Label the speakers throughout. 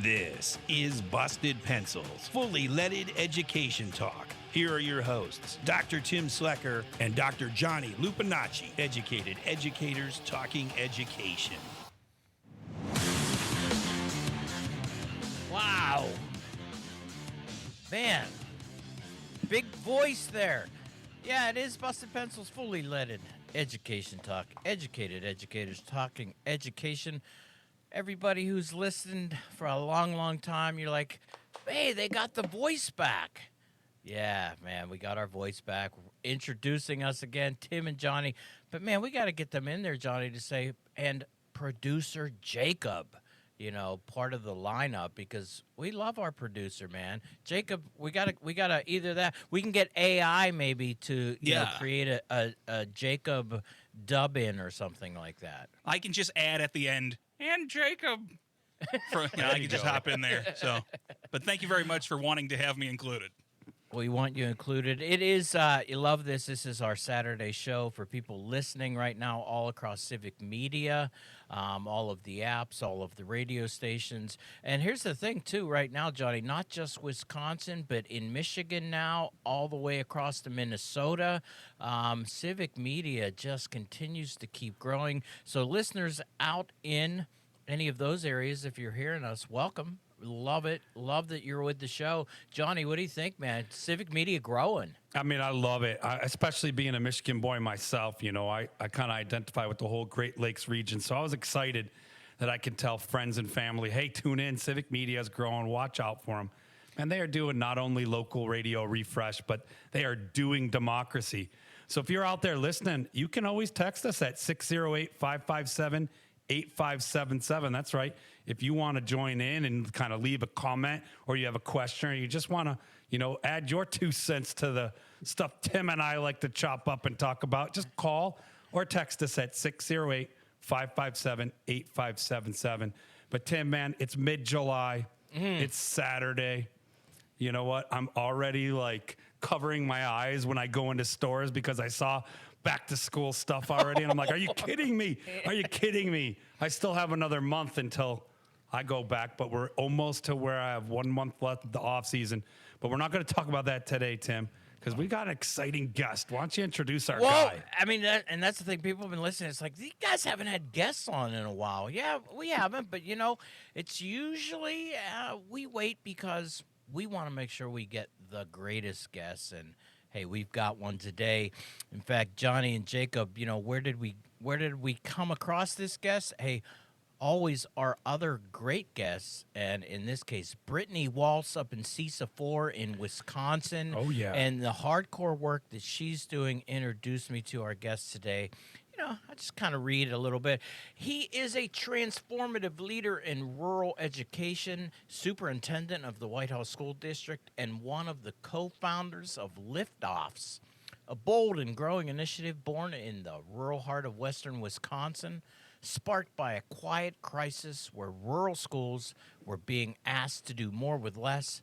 Speaker 1: This is Busted Pencils, fully leaded education talk. Here are your hosts, Dr. Tim Slekar and Dr. Johnny Lupinacci, educated educators talking education.
Speaker 2: Wow. Man, big voice there. Yeah, it is Busted Pencils, fully leaded education talk. Educated educators talking education. Everybody who's listened for a long, long time, you're like, hey, they got the voice back. Yeah, man, we got our voice back. Introducing us again, Tim and Johnny. But, man, we got to get them in there, Johnny, to say, and producer Jakob, you know, part of the lineup, because we love our producer, man. Jakob, we gotta either that, we can get AI maybe to you know, create a Jakob dub in or something like that.
Speaker 3: I can just add at the end, and Jakob. I can just hop in there. So, but thank you very much for wanting to have me included.
Speaker 2: We want you included. It is, you love this. This is our Saturday show for people listening right now all across civic media, all of the apps, all of the radio stations. And here's the thing, too, right now, Johnny, not just Wisconsin, but in Michigan now, all the way across to Minnesota. Civic media just continues to keep growing. So listeners out in any of those areas, if you're hearing us, welcome. Love it. Love that you're with the show. Johnny, what do you think, man? Civic media growing.
Speaker 4: I mean, I love it, especially being a Michigan boy myself. You know, I kind of identify with the whole Great Lakes region. So I was excited that I could tell friends and family, hey, tune in. Civic media is growing. Watch out for them. And they are doing not only local radio refresh, but they are doing democracy. So if you're out there listening, you can always text us at 608-557-8577. That's right. If you want to join in and kind of leave a comment, or you have a question, or you just want to, you know, add your 2 cents to the stuff Tim and I like to chop up and talk about, just call or text us at 608-557-8577. But Tim, man, it's mid-July. It's Saturday. You know what? I'm already like covering my eyes when I go into stores because I saw back to school stuff already. And I'm like, are you kidding me? Are you kidding me? I still have another month until I go back, but we're almost to where I have 1 month left of the off season. But we're not going to talk about that today, Tim, because we got an exciting guest. Why don't you introduce our guy?
Speaker 2: I mean, and that's the thing. People have been listening. It's like, these guys haven't had guests on in a while. Yeah, we haven't. But, you know, it's usually we wait because we want to make sure we get the greatest guests. And, hey, we've got one today. In fact, Johnny and Jakob, you know, where did we come across this guest? Hey, always our other great guests, and in this case, Brittany Waltz up in CISA 4 in Wisconsin.
Speaker 4: Oh, yeah.
Speaker 2: And the hardcore work that she's doing introduced me to our guest today. You know, I just kind of read a little bit. He is a transformative leader in rural education, superintendent of the Whitehall School District, and one of the co-founders of Liftoffs, a bold and growing initiative born in the rural heart of western Wisconsin, sparked by a quiet crisis where rural schools were being asked to do more with less.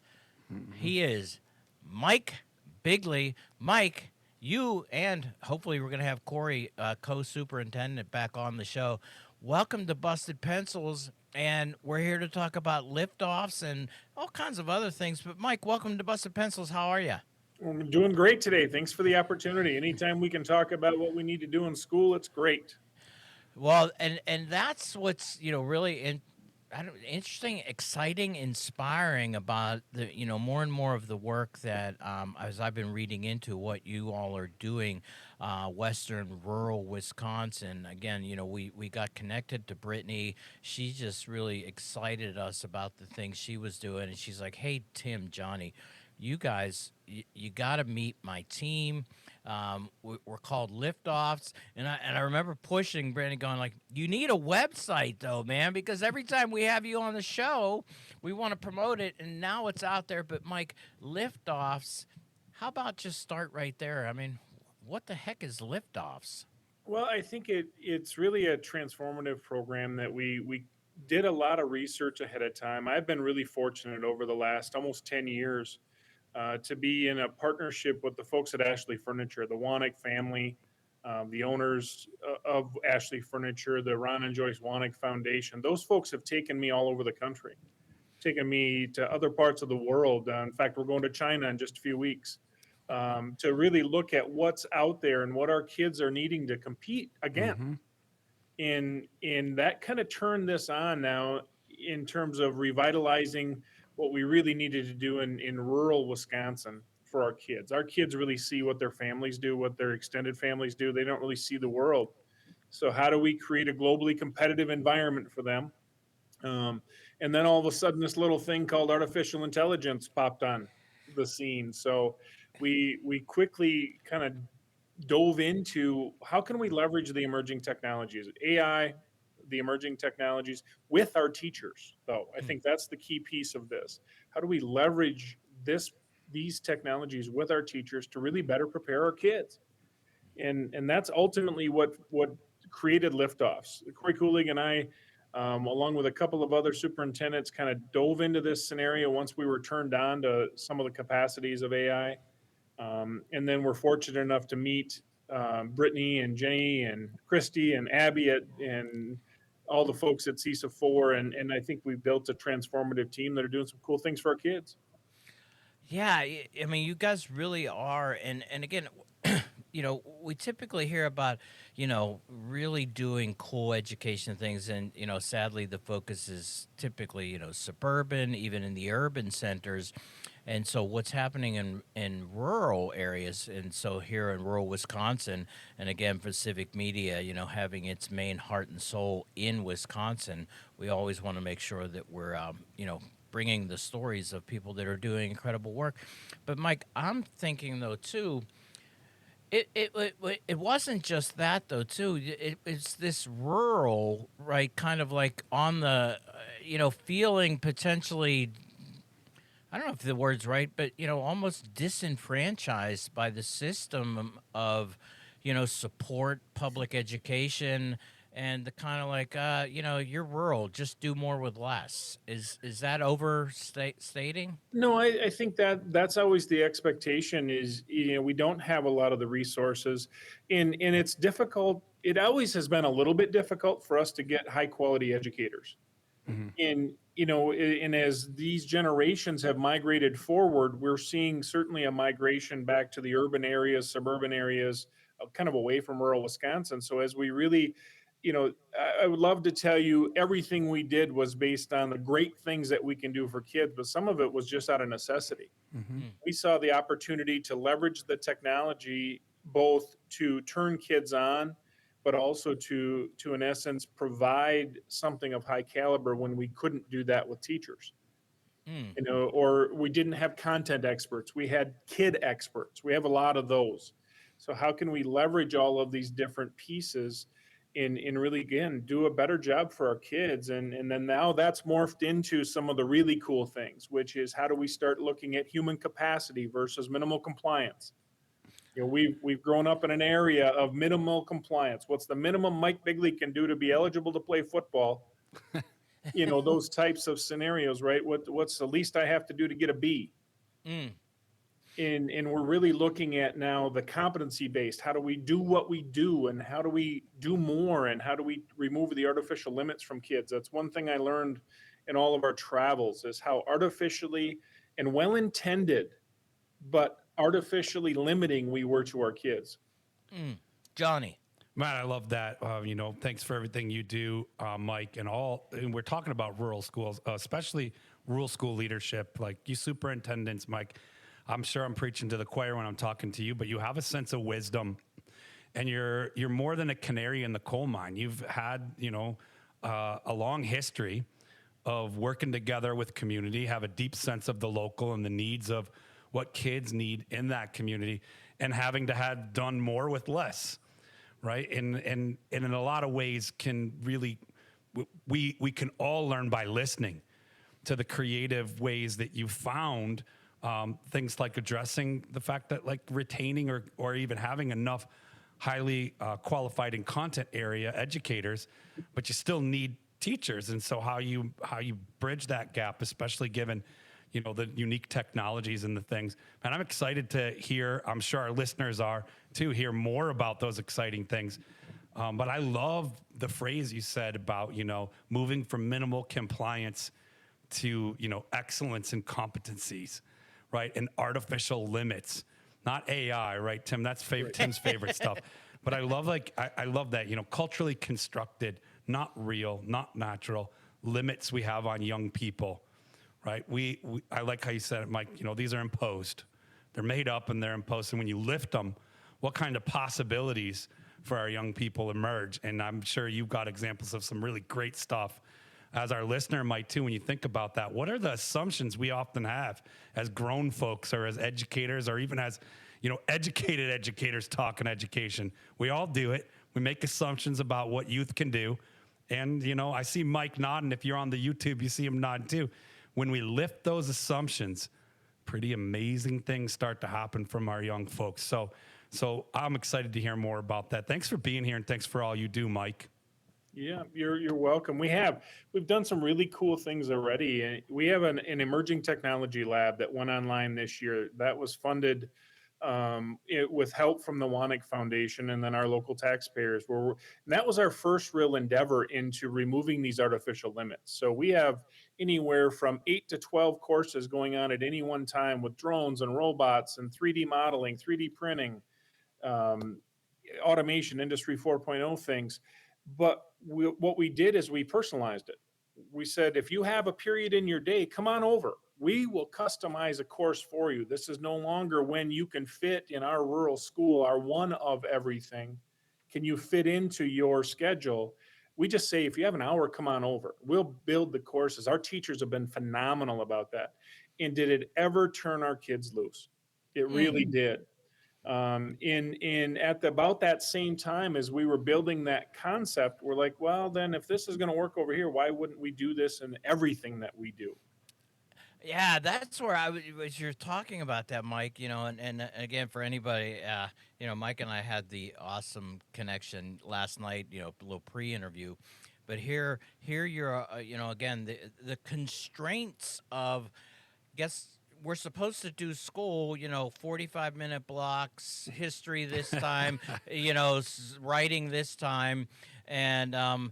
Speaker 2: He is Mike Beighley. Mike, you and hopefully we're going to have Corey, co-superintendent, back on the show. Welcome to Busted Pencils, and we're here to talk about liftoffs and all kinds of other things. But Mike, welcome to Busted Pencils. How are you?
Speaker 5: I'm doing great today. Thanks for the opportunity. Anytime we can talk about what we need to do in school, it's great.
Speaker 2: Well, and that's what's, you know, really interesting, exciting, inspiring about the, you know, more and more of the work that as I've been reading into what you all are doing, western rural Wisconsin. Again, you know, we got connected to Brittany. She just really excited us about the things she was doing, and she's like, "Hey, Tim, Johnny, you guys, you got to meet my team." We're called Liftoffs, and I remember pushing Brandon, going like, "You need a website though, man, because every time we have you on the show, we want to promote it, and now it's out there." But Mike, Liftoffs, how about just start right there? I mean, what the heck is Liftoffs?
Speaker 5: Well, I think it's really a transformative program that we did a lot of research ahead of time. I've been really fortunate over the last almost 10 years to be in a partnership with the folks at Ashley Furniture, the Wanek family, the owners of Ashley Furniture, the Ron and Joyce Wanek Foundation. Those folks have taken me all over the country. taken me to other parts of the world. In fact, we're going to China in just a few weeks, to really look at what's out there and what our kids are needing to compete against. And that kind of turned this on now in terms of revitalizing what we really needed to do in rural Wisconsin for our kids. Our kids really see what their families do, what their extended families do. They don't really see the world. So how do we create a globally competitive environment for them? And then all of a sudden, this little thing called artificial intelligence popped on the scene. So we quickly kind of dove into how can we leverage the emerging technologies, AI, the emerging technologies with our teachers, though. I think that's the key piece of this. How do we leverage these technologies with our teachers to really better prepare our kids? And that's ultimately what created Liftoffs. Corey Coolig and I, along with a couple of other superintendents, kind of dove into this scenario once we were turned on to some of the capacities of AI. And then we're fortunate enough to meet Brittany and Jenny and Christy and Abby and all the folks at CISA 4. And I think we built a transformative team that are doing some cool things for our kids.
Speaker 2: Yeah, I mean, you guys really are, and again, we typically hear about, really doing cool education things, and sadly, the focus is typically, suburban, even in the urban centers, and so what's happening in rural areas, and so here in rural Wisconsin, and again for Civic Media, having its main heart and soul in Wisconsin, we always want to make sure that we're, bringing the stories of people that are doing incredible work. But Mike, I'm thinking though too, it wasn't just that though too. It's this rural, right, kind of like on the, feeling potentially, I don't know if the word's right, but almost disenfranchised by the system of, support, public education, and the kind of like, you're rural, just do more with less. Is that overstating?
Speaker 5: No, I think that's always the expectation is, we don't have a lot of the resources, and it's difficult. It always has been a little bit difficult for us to get high quality educators. And, and as these generations have migrated forward, we're seeing certainly a migration back to the urban areas, suburban areas, kind of away from rural Wisconsin. So as we really, I would love to tell you everything we did was based on the great things that we can do for kids, but some of it was just out of necessity. We saw the opportunity to leverage the technology both to turn kids on, but also to in essence provide something of high caliber when we couldn't do that with teachers. Or we didn't have content experts. We had kid experts. We have a lot of those. So how can we leverage all of these different pieces in really, again, do a better job for our kids? And then now that's morphed into some of the really cool things, which is how do we start looking at human capacity versus minimal compliance? We've grown up in an area of minimal compliance. What's the minimum Mike Beighley can do to be eligible to play football? Those types of scenarios, right? What's the least I have to do to get a B? And we're really looking at now the competency based. How do we do what we do, and how do we do more, and how do we remove the artificial limits from kids? That's one thing I learned in all of our travels, is how artificially and well intended, but artificially limiting we were to our kids.
Speaker 2: Johnny.
Speaker 4: Man, I love that. Thanks for everything you do, Mike, and we're talking about rural schools, especially rural school leadership, like you superintendents, Mike. I'm sure I'm preaching to the choir when I'm talking to you, but you have a sense of wisdom, and you're more than a canary in the coal mine. You've had, a long history of working together with community, have a deep sense of the local and the needs of what kids need in that community, and having to have done more with less, right? And in a lot of ways can really, we can all learn by listening to the creative ways that you found. Things like addressing the fact that like retaining or even having enough highly qualified in content area educators, but you still need teachers. And so how you bridge that gap, especially given, the unique technologies and the things. And I'm excited to hear, I'm sure our listeners are too, hear more about those exciting things. But I love the phrase you said about, moving from minimal compliance to, excellence and competencies, right? And artificial limits, not AI, right, Tim? That's Tim's favorite stuff. But I love I love that, culturally constructed, not real, not natural limits we have on young people, right? I like how you said it, Mike. These are imposed. They're made up and they're imposed. And when you lift them, what kind of possibilities for our young people emerge? And I'm sure you've got examples of some really great stuff, as our listener might too, when you think about that. What are the assumptions we often have as grown folks or as educators or even as, educated educators talking education? We all do it. We make assumptions about what youth can do. And, I see Mike nodding. If you're on the YouTube, you see him nodding too. When we lift those assumptions, pretty amazing things start to happen from our young folks. So I'm excited to hear more about that. Thanks for being here, and thanks for all you do, Mike.
Speaker 5: Yeah, you're welcome. We've done some really cool things already. We have an emerging technology lab that went online this year that was funded with help from the Wannick Foundation and then our local taxpayers. And that was our first real endeavor into removing these artificial limits. So we have anywhere from 8 to 12 courses going on at any one time with drones and robots and 3D modeling, 3D printing, automation, Industry 4.0 things. But what we did is we personalized it. We said, if you have a period in your day, come on over. We will customize a course for you. This is no longer when you can fit in our rural school, our one of everything. Can you fit into your schedule? We just say, if you have an hour, come on over. We'll build the courses. Our teachers have been phenomenal about that. And did it ever turn our kids loose? It really did. About that same time as we were building that concept, we're like, well, then if this is going to work over here, why wouldn't we do this in everything that we do?
Speaker 2: Yeah, that's where as you're talking about that, Mike, and again, for anybody, Mike and I had the awesome connection last night, a little pre-interview, but here you're, again, the constraints of, guess, we're supposed to do school, 45-minute blocks, history this time, writing this time. And,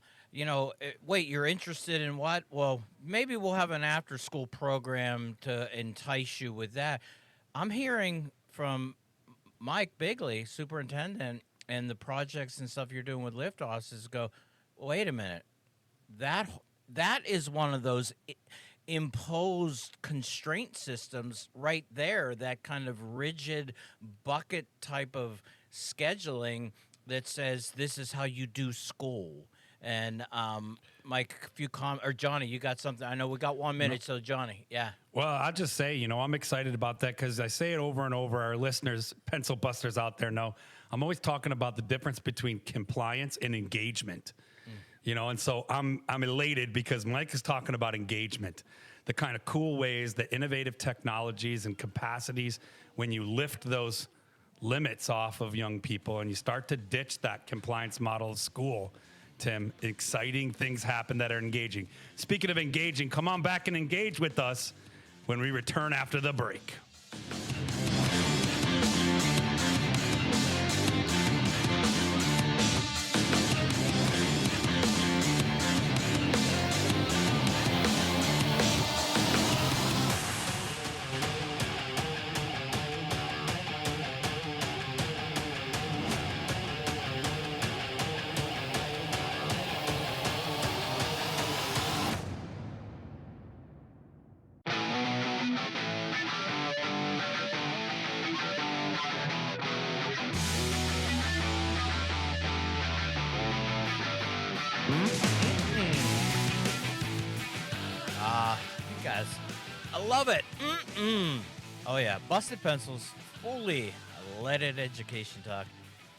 Speaker 2: wait, you're interested in what? Well, maybe we'll have an after-school program to entice you with that. I'm hearing from Mike Beighley, superintendent, and the projects and stuff you're doing with Liftoffs is go, wait a minute, that is one of those imposed constraint systems right there, that kind of rigid bucket type of scheduling that says this is how you do school. And Mike, a few or Johnny, you got something? I know we got 1 minute, so Johnny, yeah.
Speaker 4: Well, I'll just say, I'm excited about that because I say it over and over. Our listeners, pencil busters out there know I'm always talking about the difference between compliance and engagement. And so I'm elated because Mike is talking about engagement, the kind of cool ways, the innovative technologies and capacities when you lift those limits off of young people and you start to ditch that compliance model of school. Tim, exciting things happen that are engaging. Speaking of engaging, come on back and engage with us when we return after the break.
Speaker 2: You guys, I love it. Oh yeah, Busted Pencils, fully leaded education talk.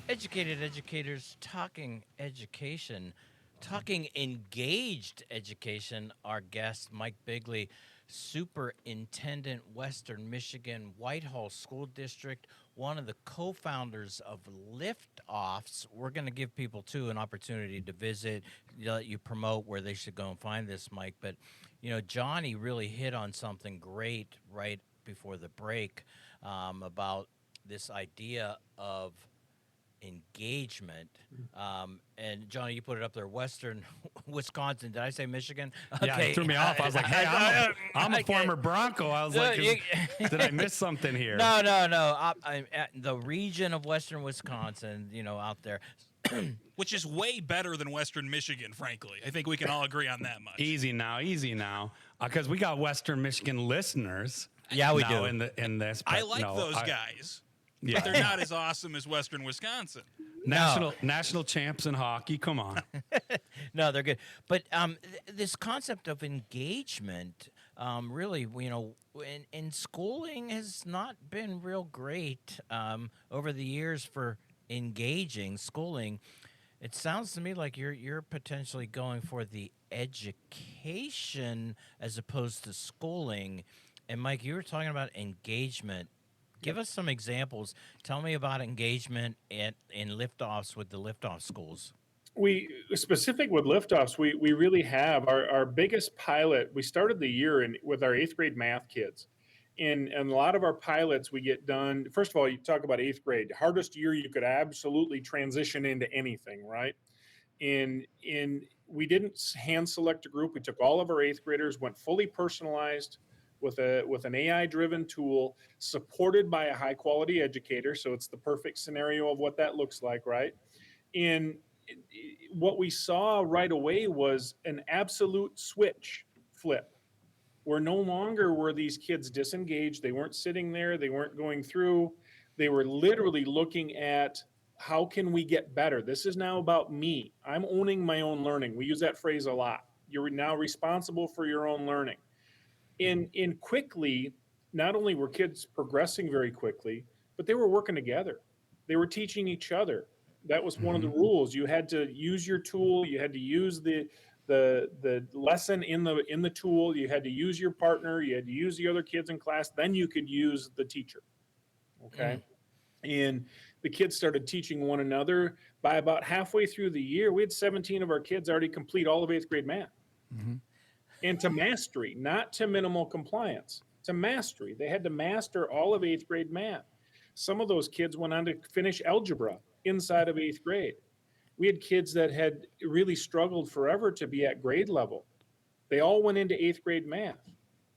Speaker 2: Educated educators talking education, talking engaged education. Our guest, Mike Beighley, Superintendent, Western Michigan, Whitehall School District, one of the co-founders of Liftoffs. We're going to give people, too, an opportunity to visit, let you promote where they should go and find this, Mike. But, Johnny really hit on something great right before the break about this idea of engagement. And Johnny, you put it up there, Western Wisconsin. Did I say Michigan?
Speaker 4: Yeah, it threw me off. I was like, hey, I'm a former Bronco. I was like, did I miss something here?
Speaker 2: No. I'm at the region of Western Wisconsin, out there.
Speaker 3: Which is way better than Western Michigan, frankly. I think we can all agree on that much.
Speaker 4: Easy now. Because we got Western Michigan listeners.
Speaker 2: Yeah, we
Speaker 4: now
Speaker 2: do.
Speaker 4: in this.
Speaker 3: I like those guys.
Speaker 4: Yeah.
Speaker 3: But they're not as awesome as Western Wisconsin.
Speaker 4: National champs in hockey. Come on.
Speaker 2: No, they're good. But this concept of engagement, really, in schooling has not been real great over the years for engaging schooling. It sounds to me like you're potentially going for the education as opposed to schooling. And Mike, you were talking about engagement. Give us some examples. Tell me about engagement in Liftoffs with the Liftoff schools.
Speaker 5: We specific with Liftoffs, we really have our biggest pilot. We started the year with our 8th grade math kids. And a lot of our pilots we get done. First of all, you talk about 8th grade, hardest year you could absolutely transition into anything, right? And we didn't hand select a group. We took all of our 8th graders, went fully personalized with an AI-driven tool, supported by a high-quality educator. So it's the perfect scenario of what that looks like, right? And what we saw right away was an absolute switch flip, where no longer were these kids disengaged. They weren't sitting there. They weren't going through. They were literally looking at, how can we get better? This is now about me. I'm owning my own learning. We use that phrase a lot. You're now responsible for your own learning. In quickly, not only were kids progressing very quickly, but they were working together. They were teaching each other. That was one of the rules. You had to use your tool. You had to use the lesson in the tool. You had to use your partner. You had to use the other kids in class. Then you could use the teacher. Okay. And the kids started teaching one another. By about halfway through the year, we had 17 of our kids already complete all of 8th grade math. And to mastery, not to minimal compliance, to mastery. They had to master all of 8th grade math. Some of those kids went on to finish algebra inside of 8th grade. We had kids that had really struggled forever to be at grade level. They all went into 8th grade math.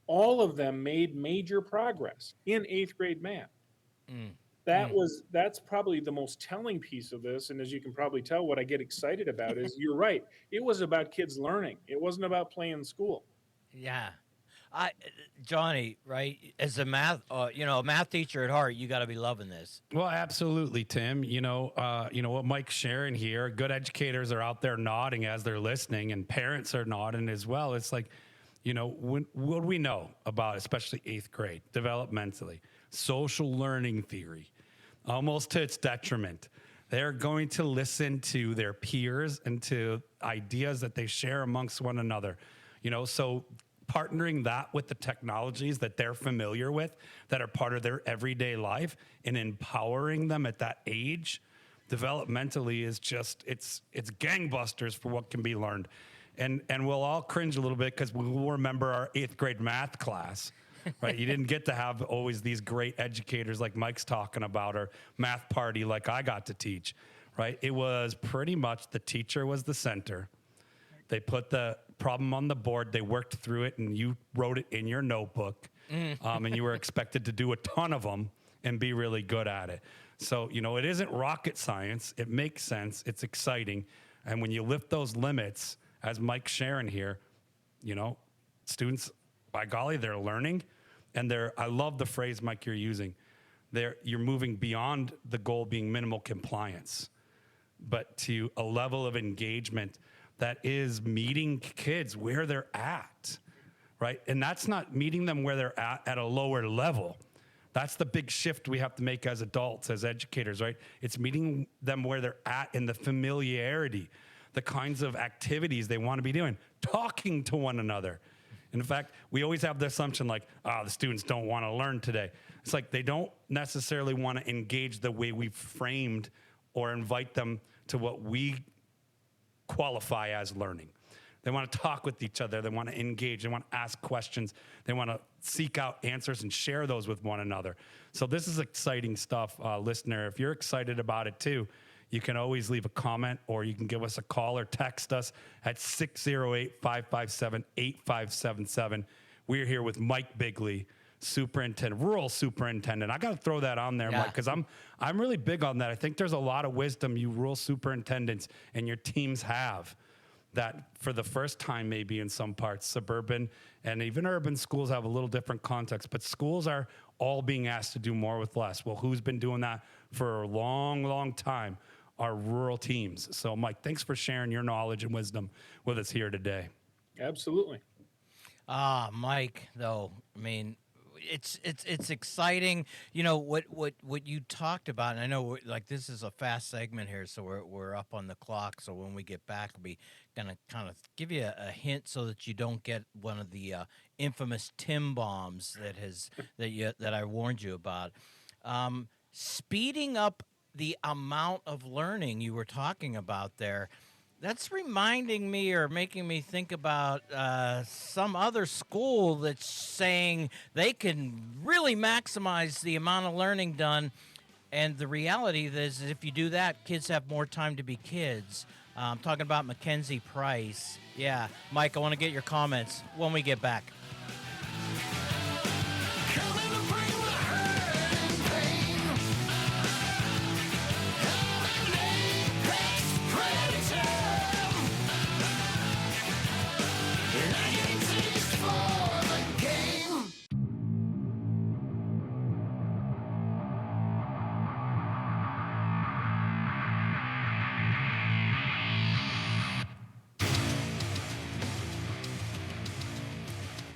Speaker 5: All of them made major progress in 8th grade math. That's probably the most telling piece of this. And as you can probably tell, what I get excited about is, you're right. It was about kids learning. It wasn't about playing school.
Speaker 2: Yeah. Johnny, right? As a math teacher at heart, you got to be loving this.
Speaker 4: Well, absolutely, Tim. What Mike's sharing here, good educators are out there nodding as they're listening, and parents are nodding as well. It's like, what do we know about, especially 8th grade, developmentally, social learning theory, almost to its detriment. They're going to listen to their peers and to ideas that they share amongst one another. So partnering that with the technologies that they're familiar with, that are part of their everyday life, and empowering them at that age developmentally is just, it's gangbusters for what can be learned. And we'll all cringe a little bit because we'll remember our 8th grade math class, right? You didn't get to have always these great educators like Mike's talking about, or math party like I got to teach, right? It was pretty much the teacher was the center. They put the problem on the board, they worked through it, and you wrote it in your notebook, and you were expected to do a ton of them and be really good at it. So, it isn't rocket science. It makes sense. It's exciting. And when you lift those limits, as Mike's sharing here, students, by golly, they're learning, and I love the phrase, Mike, you're using. You're moving beyond the goal being minimal compliance, but to a level of engagement that is meeting kids where they're at, right? And that's not meeting them where they're at a lower level. That's the big shift we have to make as adults, as educators, right? It's meeting them where they're at in the familiarity, the kinds of activities they want to be doing, talking to one another. In fact, we always have the assumption like, the students don't want to learn today. It's like they don't necessarily want to engage the way we've framed or invite them to what we qualify as learning. They want to talk with each other. They want to engage. They want to ask questions. They want to seek out answers and share those with one another. So this is exciting stuff, listener. If you're excited about it too, You can always leave a comment, or you can give us a call or text us at 608-557-8577. We're here with Mike Beighley, superintendent, rural superintendent. I got to throw that on there, Mike, because I'm really big on that. I think there's a lot of wisdom you rural superintendents and your teams have that for the first time, maybe in some parts, suburban and even urban schools have a little different context, but schools are all being asked to do more with less. Well, who's been doing that for a long, long time? Our rural teams. So, Mike, thanks for sharing your knowledge and wisdom with us here today.
Speaker 5: Absolutely.
Speaker 2: Mike, though, I mean, it's exciting. You know what you talked about, and I know like this is a fast segment here, so we're up on the clock. So when we get back, we'll be gonna kind of give you a hint so that you don't get one of the infamous Tim bombs that I warned you about. Speeding up the amount of learning you were talking about there. That's reminding me or making me think about some other school that's saying they can really maximize the amount of learning done. And the reality is if you do that, kids have more time to be kids. I'm talking about Mackenzie Price. Yeah, Mike, I want to get your comments when we get back.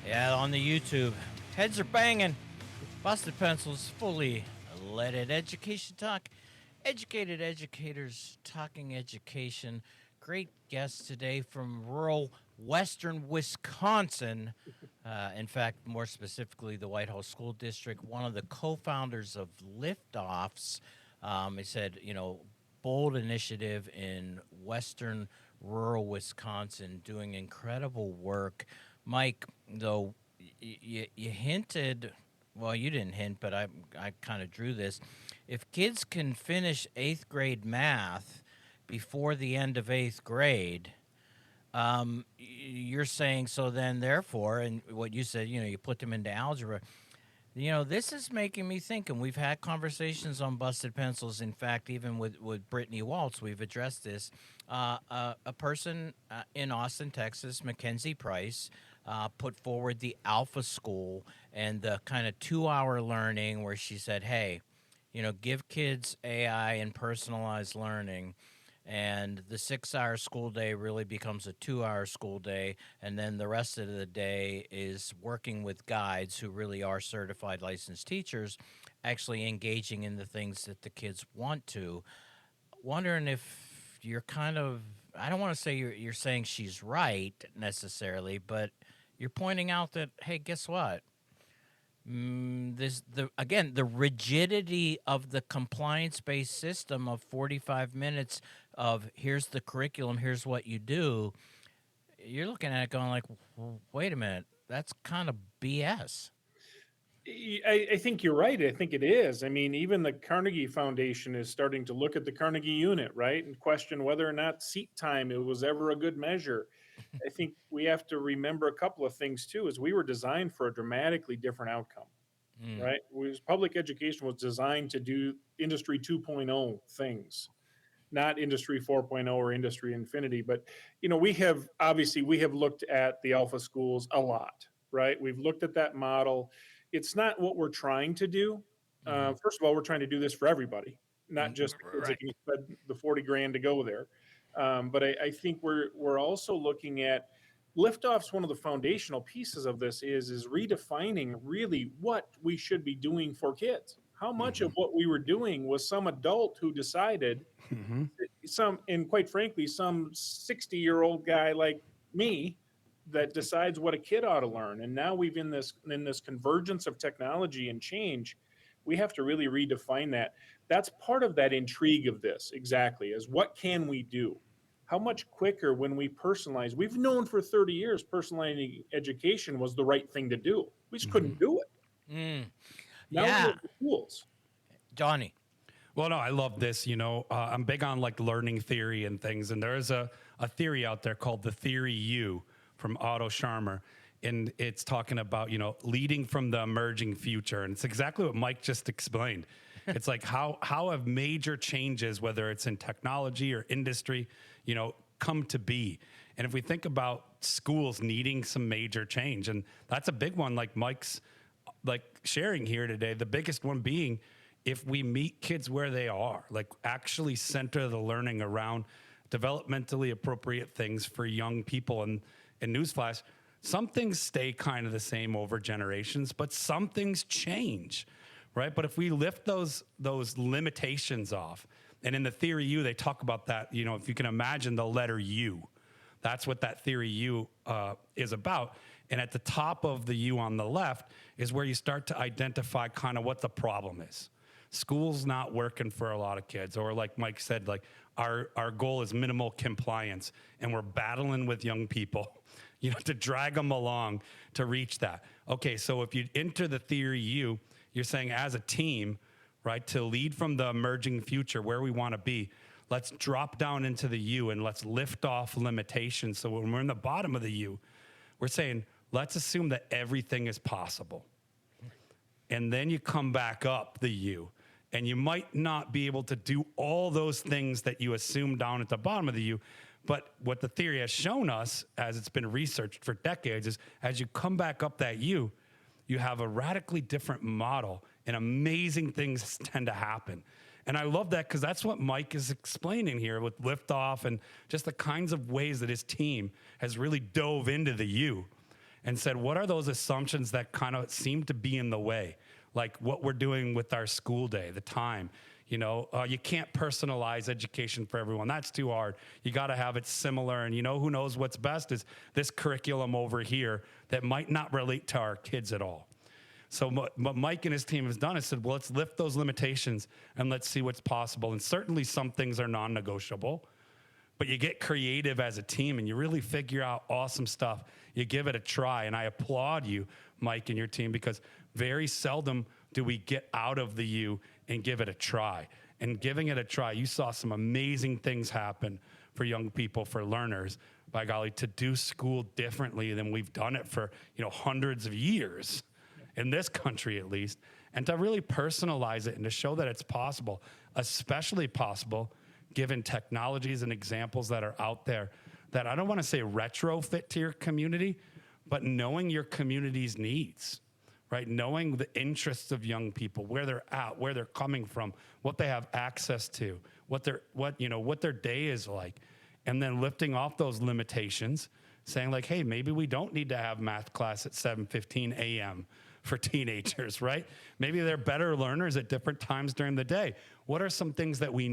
Speaker 2: Yeah, on the YouTube. Heads are banging. Busted Pencils, fully leaded education talk. Educated educators talking education. Great guest today from rural western Wisconsin. In fact, more specifically, the Whitehall School District, one of the co-founders of Liftoffs. He said, bold initiative in western rural Wisconsin, doing incredible work. Mike, though, you hinted, well, you didn't hint, but I kind of drew this. If kids can finish 8th grade math before the end of 8th grade, you're saying so then therefore, and what you said, you put them into algebra. This is making me think, and we've had conversations on Busted Pencils. In fact, even with Brittany Waltz, we've addressed this. A person in Austin, Texas, Mackenzie Price, put forward the Alpha School and the kind of 2-hour learning where she said, hey, give kids AI and personalized learning. And the 6-hour school day really becomes a 2-hour school day. And then the rest of the day is working with guides who really are certified licensed teachers, actually engaging in the things that the kids want to. Wondering if you're kind of, I don't want to say you're saying she's right necessarily, but you're pointing out that, hey, guess what? The rigidity of the compliance-based system of 45 minutes of here's the curriculum, here's what you do, you're looking at it going like, well, wait a minute, that's kind of BS.
Speaker 5: I think you're right. I think it is. I mean, even the Carnegie Foundation is starting to look at the Carnegie unit, right, and question whether or not seat time it was ever a good measure. I think we have to remember a couple of things too, is we were designed for a dramatically different outcome, right? Public education was designed to do industry 2.0 things, not industry 4.0 or industry infinity. But, we have looked at the alpha schools a lot, right? We've looked at that model. It's not what we're trying to do. First of all, we're trying to do this for everybody, not just the kids that can spend the 40 grand to go there. But I think we're also looking at Liftoffs. One of the foundational pieces of this is redefining really what we should be doing for kids. How much of what we were doing was some adult who decided, and quite frankly, some 60-year-old guy like me that decides what a kid ought to learn. And now we've in this convergence of technology and change, we have to really redefine that. That's part of that intrigue of this, exactly, is what can we do? How much quicker when we personalize? We've known for 30 years personalizing education was the right thing to do. We just couldn't do it. Now we have the tools.
Speaker 2: Johnny.
Speaker 4: Well, no, I love this. I'm big on like learning theory and things. And there is a theory out there called the theory U from Otto Scharmer. And it's talking about, leading from the emerging future. And it's exactly what Mike just explained. It's like how have major changes, whether it's in technology or industry, come to be. And if we think about schools needing some major change, and that's a big one, like Mike's like sharing here today, the biggest one being if we meet kids where they are, like actually center the learning around developmentally appropriate things for young people. And newsflash, some things stay kind of the same over generations, but some things change, right? But if we lift those limitations off, and in the theory U, they talk about that, if you can imagine the letter U, that's what that theory U is about. And at the top of the U on the left is where you start to identify kind of what the problem is. School's not working for a lot of kids, or like Mike said, like our goal is minimal compliance, and we're battling with young people, to drag them along to reach that. Okay, so if you enter the theory U, you're saying as a team, right, to lead from the emerging future where we want to be, let's drop down into the U and let's lift off limitations. So when we're in the bottom of the U, we're saying, let's assume that everything is possible. And then you come back up the U, and you might not be able to do all those things that you assume down at the bottom of the U. But what the theory has shown us, as it's been researched for decades, is as you come back up that U, you have a radically different model, and amazing things tend to happen. And I love that because that's what Mike is explaining here with Liftoff and just the kinds of ways that his team has really dove into the U and said, what are those assumptions that kind of seem to be in the way? Like what we're doing with our school day, the time. You can't personalize education for everyone. That's too hard. You got to have it similar. And who knows what's best is this curriculum over here that might not relate to our kids at all. So what Mike and his team has done is said, well, let's lift those limitations and let's see what's possible. And certainly some things are non-negotiable, but you get creative as a team and you really figure out awesome stuff. You give it a try. And I applaud you, Mike, and your team, because very seldom do we get out of the U and give it a try. And giving it a try, you saw some amazing things happen for young people, for learners, by golly, to do school differently than we've done it for, hundreds of years, in this country at least, and to really personalize it and to show that it's possible, especially possible given technologies and examples that are out there that I don't want to say retrofit to your community, but knowing your community's needs, right? Knowing the interests of young people, where they're at, where they're coming from, what they have access to, what their day is like, and then lifting off those limitations, saying like, hey, maybe we don't need to have math class at 7:15 a.m. for teenagers, right? Maybe they're better learners at different times during the day. What are some things that we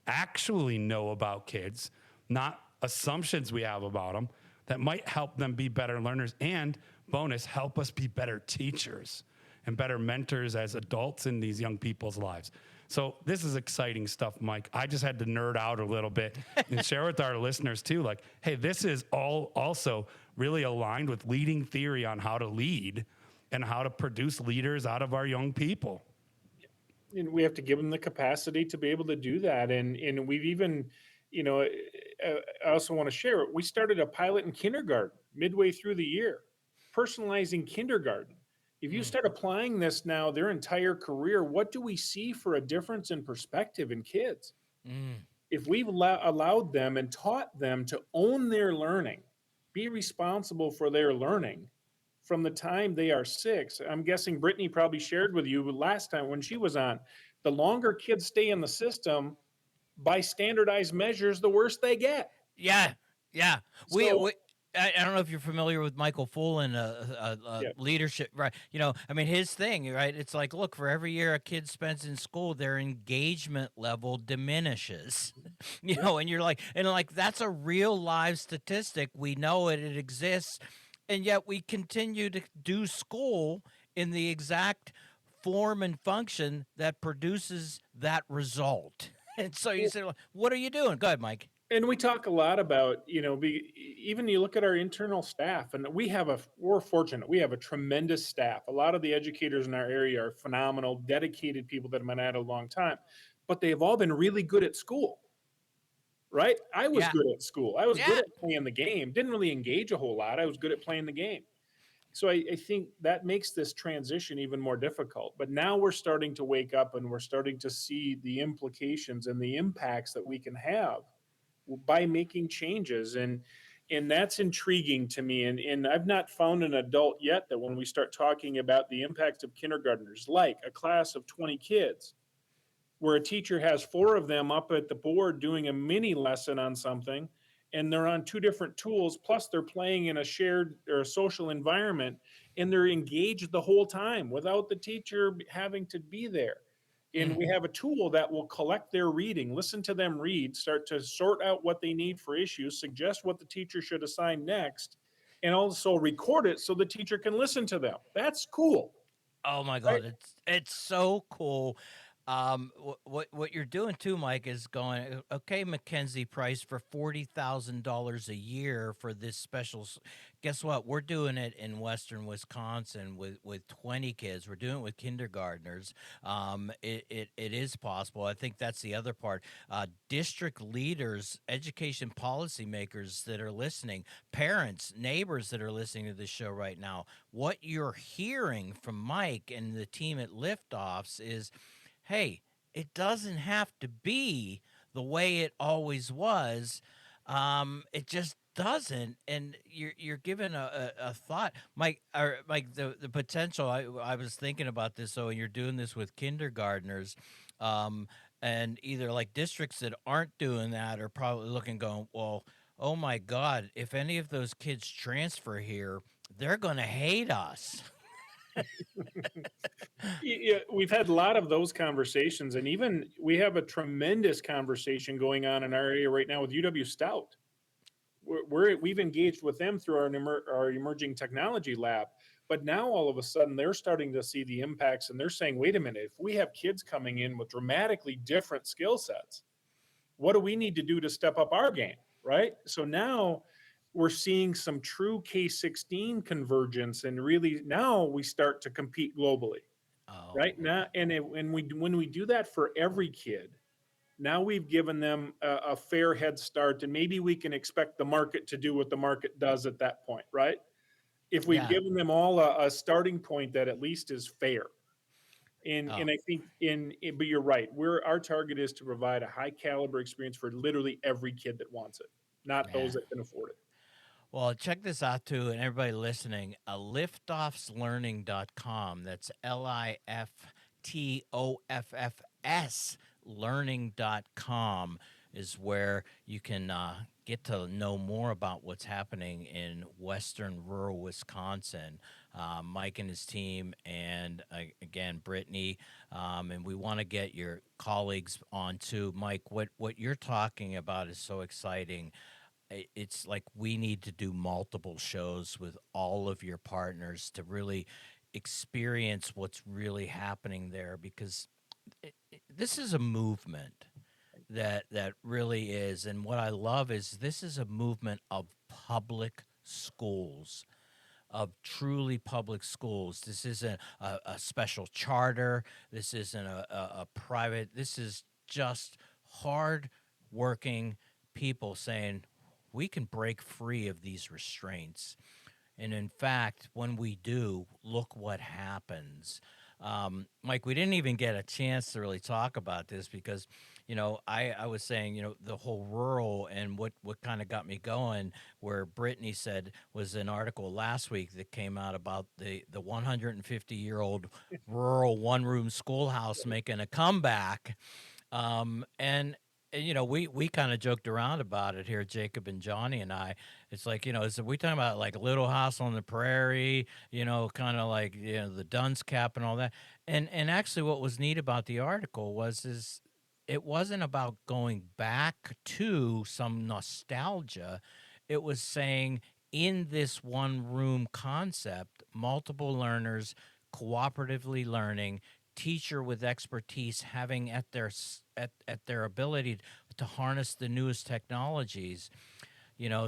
Speaker 4: actually know about kids, not assumptions we have about them, that might help them be better learners, and bonus, help us be better teachers and better mentors as adults in these young people's lives. So this is exciting stuff, Mike. I just had to nerd out a little bit and share with our listeners too, like, hey, this is all also really aligned with leading theory on how to lead and how to produce leaders out of our young people.
Speaker 5: And we have to give them the capacity to be able to do that. And we've even, I also want to share it. We started a pilot in kindergarten midway through the year, personalizing kindergarten. If you start applying this now, their entire career, what do we see for a difference in perspective in kids? If we've allowed them and taught them to own their learning, be responsible for their learning from the time they are 6. I'm guessing Brittany probably shared with you last time when she was on, the longer kids stay in the system, by standardized measures, the worse they get.
Speaker 2: Yeah.
Speaker 5: So,
Speaker 2: I don't know if you're familiar with Michael Fullen, leadership, right? His thing, right? It's like, look, for every year a kid spends in school, their engagement level diminishes, and you're like, that's a real live statistic. We know it exists. And yet we continue to do school in the exact form and function that produces that result. And so you say, well, what are you doing? Go ahead, Mike.
Speaker 5: And we talk a lot about, even you look at our internal staff, and we're fortunate. We have a tremendous staff. A lot of the educators in our area are phenomenal, dedicated people that have been at it a long time, but they've all been really good at school, right? I was
Speaker 2: Yeah.
Speaker 5: good at school. I was good
Speaker 2: Yeah.
Speaker 5: at playing the game. Didn't really engage a whole lot. I was good at playing the game. So I think that makes this transition even more difficult. But now we're starting to wake up and we're starting to see the implications and the impacts that we can have by making changes. And that's intriguing to me. And I've not found an adult yet that when we start talking about the impacts of kindergartners, like a class of 20 kids, where a teacher has four of them up at the board doing a mini lesson on something, and they're on two different tools, plus they're playing in a shared or a social environment, and they're engaged the whole time without the teacher having to be there. And we have a tool that will collect their reading, listen to them read, start to sort out what they need for issues, suggest what the teacher should assign next, and also record it so the teacher can listen to them. That's cool,
Speaker 2: Oh my
Speaker 5: right?
Speaker 2: God, it's so cool. What you're doing too, Mike, is going okay. Mackenzie Price for $40,000 a year for this special. Guess what? We're doing it in Western Wisconsin with 20 kids. We're doing it with kindergartners. It is possible. I think that's the other part. District leaders, education policymakers that are listening, parents, neighbors that are listening to this show right now. What you're hearing from Mike and the team at Liftoffs is, hey, it doesn't have to be the way it always was. It just doesn't. And you're given a thought, Mike, or Mike, the potential. I was thinking about this. So you're doing this with kindergartners, and either like districts that aren't doing that are probably looking, going, well, oh my God, if any of those kids transfer here, they're gonna hate us.
Speaker 5: Yeah, we've had a lot of those conversations, and even we have a tremendous conversation going on in our area right now with UW Stout. We've engaged with them through our emerging technology lab, but now all of a sudden they're starting to see the impacts, and they're saying, "Wait a minute! If we have kids coming in with dramatically different skill sets, what do we need to do to step up our game?" Right? So now we're seeing some true K-16 convergence, and really now we start to compete globally.
Speaker 2: Oh,
Speaker 5: Right now, when we do that for every kid, now we've given them a fair head start, and maybe we can expect the market to do what the market does at that point, right? If we've
Speaker 2: yeah.
Speaker 5: given them all a starting point that at least is fair.
Speaker 2: Oh,
Speaker 5: And I think but you're right. Our target is to provide a high caliber experience for literally every kid that wants it, not
Speaker 2: yeah.
Speaker 5: those that can afford it.
Speaker 2: Well, check this out too, and everybody listening, liftoffslearning.com. That's Liftoffs learning.com is where you can get to know more about what's happening in western rural Wisconsin. Mike and his team, and again, Brittany, and we want to get your colleagues on too. Mike, what you're talking about is so exciting. It's like we need to do multiple shows with all of your partners to really experience what's really happening there, because this is a movement that really is. And what I love is this is a movement of public schools, of truly public schools. This isn't a special charter. This isn't a private. This is just hard working people saying, we can break free of these restraints. And in fact, when we do, look what happens. Mike, we didn't even get a chance to really talk about this because, I was saying, the whole rural, and what kind of got me going, where Brittany said was an article last week that came out about the 150-year-old rural one-room schoolhouse making a comeback. And we kind of joked around about it here, Jacob and Johnny and I. It's like, is we talking about like Little House on the Prairie, kind of like, the Duns Cap and all that. And actually what was neat about the article is it wasn't about going back to some nostalgia. It was saying, in this one room concept, multiple learners cooperatively learning, teacher with expertise having at their ability to harness the newest technologies.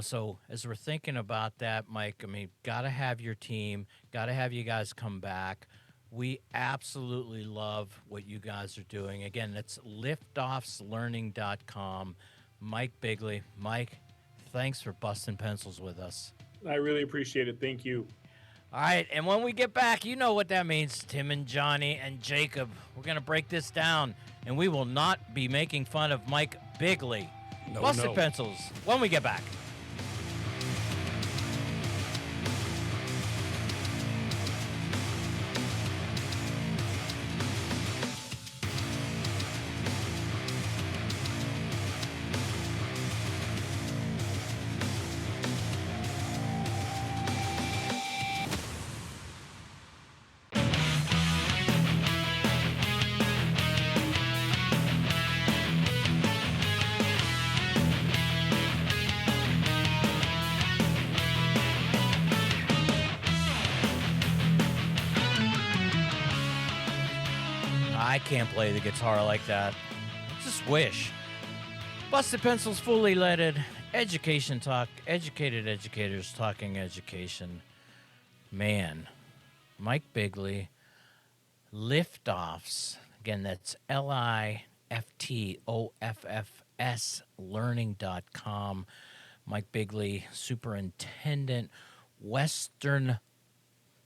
Speaker 2: So as we're thinking about that, Mike, I mean, got to have your team, got to have you guys come back. We absolutely love what you guys are doing. Again, that's liftoffslearning.com. Mike Beighley. Mike, thanks for busting pencils with us.
Speaker 5: I really appreciate it. Thank you.
Speaker 2: All right, and when we get back, you know what that means. Tim and Johnny and Jacob, we're going to break this down, and we will not be making fun of Mike Beighley. Busted pencils when we get back. I can't play the guitar like that. Just wish. Busted Pencils, fully leaded, education talk, educated educators talking education. Man, Mike Beighley, Liftoffs. Again, that's Liftoffs learning.com. Mike Beighley, Superintendent, Western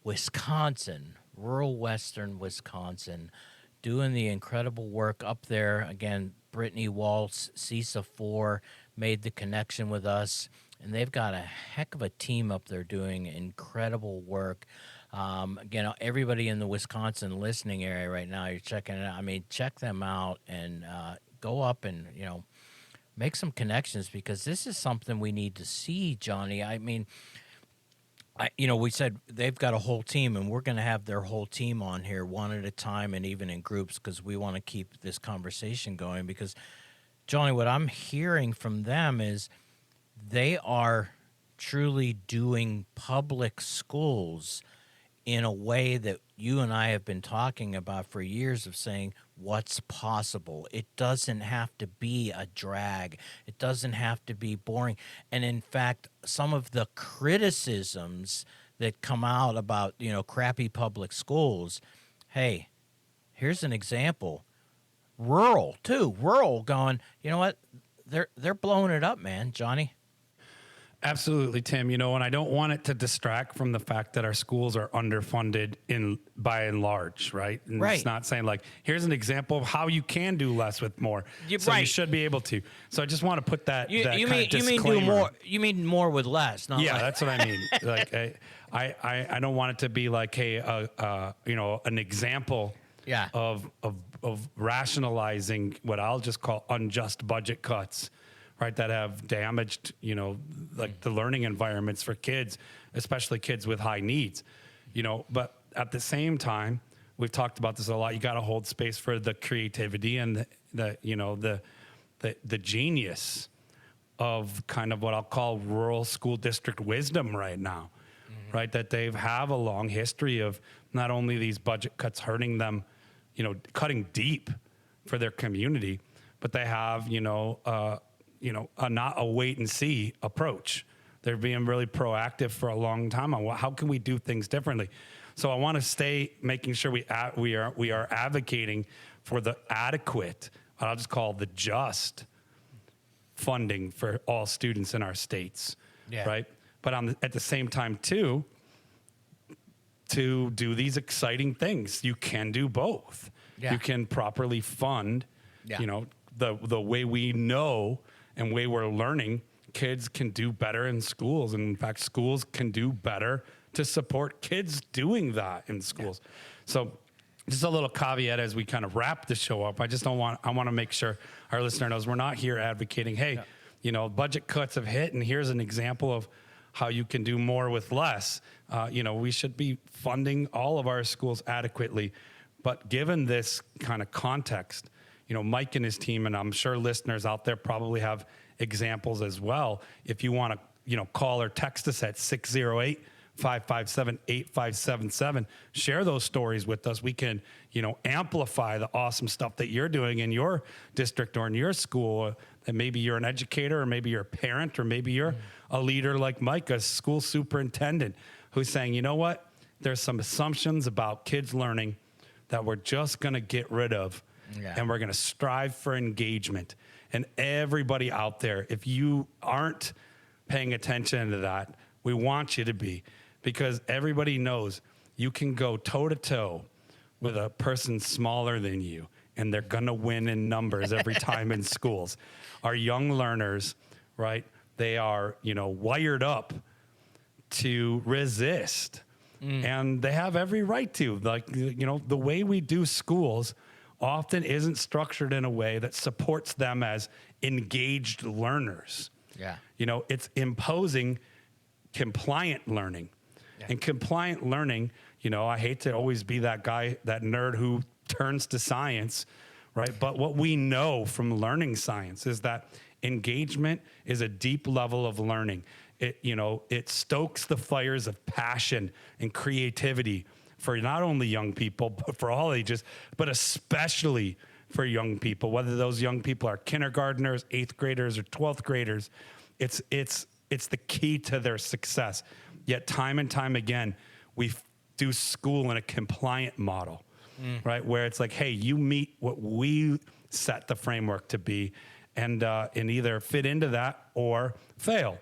Speaker 2: Wisconsin, rural Western Wisconsin, doing the incredible work up there. Again, Brittany Waltz, CISA 4, made the connection with us, and they've got a heck of a team up there doing incredible work. Again, everybody in the Wisconsin listening area right now, you're checking it out. I mean, check them out and go up and, make some connections, because this is something we need to see, Johnny. I mean, we said they've got a whole team, and we're going to have their whole team on here one at a time and even in groups, because we want to keep this conversation going. Because, Johnny, what I'm hearing from them is they are truly doing public schools in a way that you and I have been talking about for years, of saying what's possible. It doesn't have to be a drag. It doesn't have to be boring. And in fact, some of the criticisms that come out about, crappy public schools, hey, here's an example. Rural going, you know what? They're blowing it up, man, Johnny.
Speaker 4: Absolutely, Tim. And I don't want it to distract from the fact that our schools are underfunded by and large, right? And
Speaker 2: right.
Speaker 4: It's not saying like, here's an example of how you can do less with more. You should be able to. So I just want to put that.
Speaker 2: You mean do more? You mean more with less? Not
Speaker 4: that's what I mean. Like I don't want it to be like, hey, an example.
Speaker 2: Yeah.
Speaker 4: Of rationalizing what I'll just call unjust budget cuts, right, that have damaged, like the learning environments for kids, especially kids with high needs, but at the same time, we've talked about this a lot. You got to hold space for the creativity and the genius of kind of what I'll call rural school district wisdom right now, right? That they have a long history of not only these budget cuts hurting them, cutting deep for their community, but they have, not a wait and see approach. They're being really proactive for a long time on how can we do things differently. So I want to stay making sure we are advocating for the adequate, what I'll just call the just funding for all students in our states, right? But at the same time too, to do these exciting things, you can do both. Yeah. You can properly fund, the way we know and way we're learning, kids can do better in schools. And in fact, schools can do better to support kids doing that in schools. Yeah. So just a little caveat as we kind of wrap the show up. I want to make sure our listener knows we're not here advocating, hey, budget cuts have hit and here's an example of how you can do more with less. We should be funding all of our schools adequately. But given this kind of context, Mike and his team, and I'm sure listeners out there probably have examples as well. If you want to, call or text us at 557-8577. Share those stories with us. We can, amplify the awesome stuff that you're doing in your district or in your school. And maybe you're an educator, or maybe you're a parent, or maybe you're a leader like Mike, a school superintendent, who's saying, you know what? There's some assumptions about kids learning that we're just going to get rid of. Yeah. And we're going to strive for engagement. And everybody out there, if you aren't paying attention to that, we want you to be, because everybody knows you can go toe to toe with a person smaller than you, and they're going to win in numbers every time in schools. Our young learners, right? They are, wired up to resist. And they have every right to. Like, the way we do schools often isn't structured in a way that supports them as engaged learners.
Speaker 2: Yeah.
Speaker 4: It's imposing compliant learning. Yeah. And compliant learning, I hate to always be that guy, that nerd who turns to science, right? But what we know from learning science is that engagement is a deep level of learning. It stokes the fires of passion and creativity for not only young people, but for all ages, but especially for young people, whether those young people are kindergartners, 8th graders, or 12th graders. It's the key to their success. Yet time and time again, we do school in a compliant model, right? Where it's like, hey, you meet what we set the framework to be, and either fit into that or fail.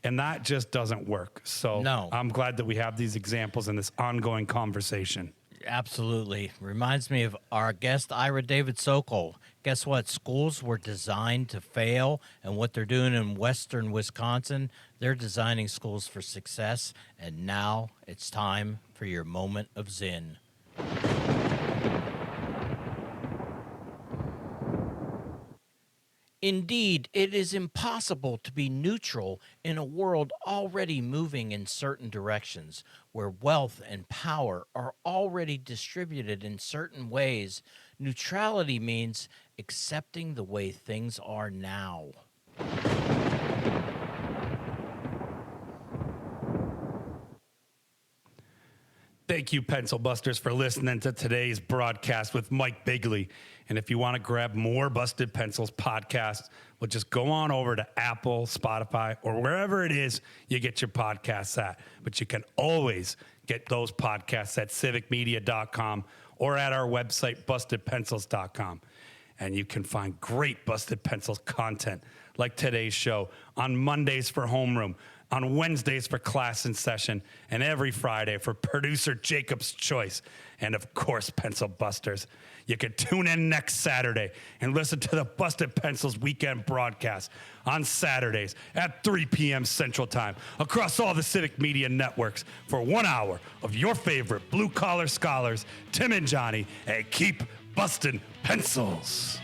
Speaker 4: And that just doesn't work. So no. I'm glad that we have these examples in this ongoing conversation.
Speaker 2: Absolutely. Reminds me of our guest, Ira David Sokol. Guess what? Schools were designed to fail, and what they're doing in western Wisconsin, they're designing schools for success, and now it's time for your moment of Zen. Indeed, it is impossible to be neutral in a world already moving in certain directions, where wealth and power are already distributed in certain ways. Neutrality means accepting the way things are now.
Speaker 4: Thank you, Pencil Busters, for listening to today's broadcast with Mike Beighley. And if you want to grab more Busted Pencils podcasts, well, just go on over to Apple, Spotify, or wherever it is you get your podcasts at. But you can always get those podcasts at civicmedia.com or at our website, bustedpencils.com. And you can find great Busted Pencils content like today's show on Mondays for Homeroom, on Wednesdays for Class in Session, and every Friday for producer Jacob's Choice. And of course, Pencil Busters. You can tune in next Saturday and listen to the Busted Pencils weekend broadcast on Saturdays at 3 p.m. Central Time across all the Civic Media networks for 1 hour of your favorite blue-collar scholars, Tim and Johnny, and keep busting pencils.